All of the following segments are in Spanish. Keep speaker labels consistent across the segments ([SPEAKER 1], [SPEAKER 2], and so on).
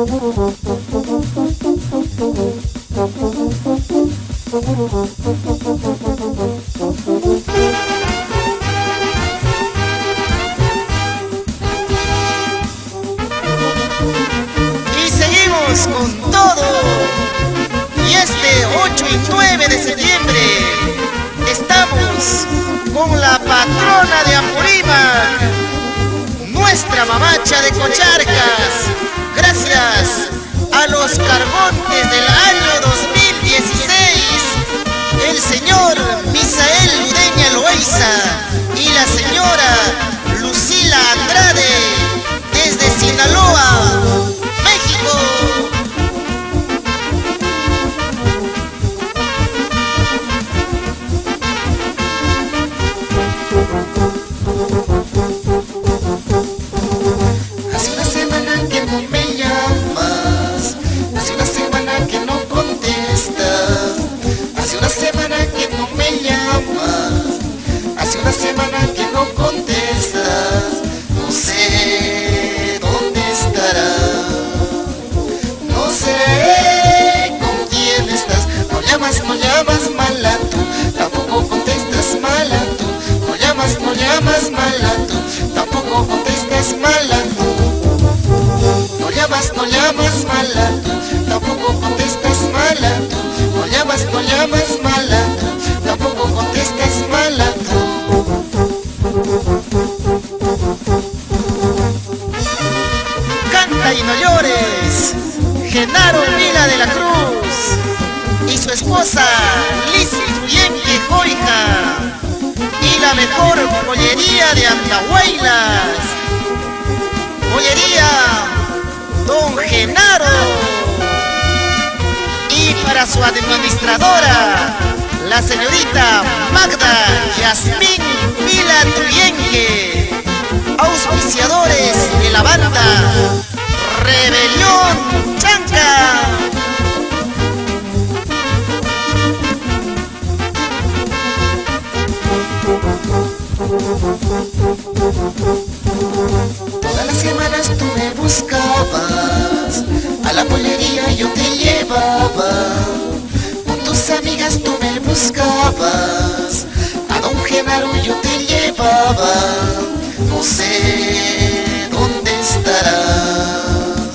[SPEAKER 1] Y seguimos con todo. Y este 8 y 9 de septiembre estamos con la patrona de Apurímac, nuestra mamacha de Cocharcas. Gracias a los cargontes del año 2016, el señor Misael Ludeña Loaiza y la señora Lucila Andrade desde Sinaloa, México.
[SPEAKER 2] Hace una semana que no me llamas, hace una semana que no contestas, hace una semana que no me llamas, hace una semana que no contestas. No sé dónde estarás, no sé con quién estás. No llamas mala tú, tampoco contestas mala tú. No llamas mala tú, tampoco contestas mala tú. No llamas mala tú, tampoco contestas mala tú. No llamas mala tú, tampoco contestas mala tú.
[SPEAKER 1] Canta y no llores, Genaro Vila de la Cruz y su esposa Liz Truyenque Joija, y la mejor pollería de Andahuaylas, pollería Don Genaro. Y para su administradora, la señorita Magda Yasmín Vila Truyenque, auspiciadores de la banda Rebelión Chanca.
[SPEAKER 2] Todas las semanas tú me buscabas, a la pollería yo te llevaba. Con tus amigas tú me buscabas, a Don Genaro yo te llevaba. No sé dónde estarás,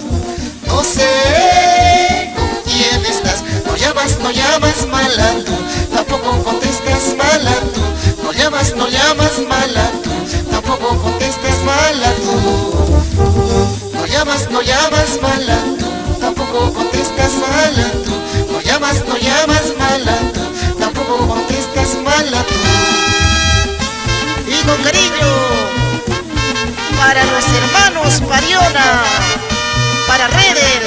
[SPEAKER 2] no sé con quién estás. No llamas mala tú, tampoco contestas mala tú. No llamas mala tú, tampoco contestas mala tú. No llamas mala tú, tampoco contestas mala tú. No llamas mala tú, tampoco contestas mala tú.
[SPEAKER 1] Y con cariño para los hermanos Pariona, para Reder,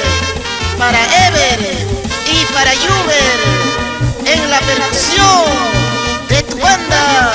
[SPEAKER 1] para Ever y para Juber en la percusión de tu banda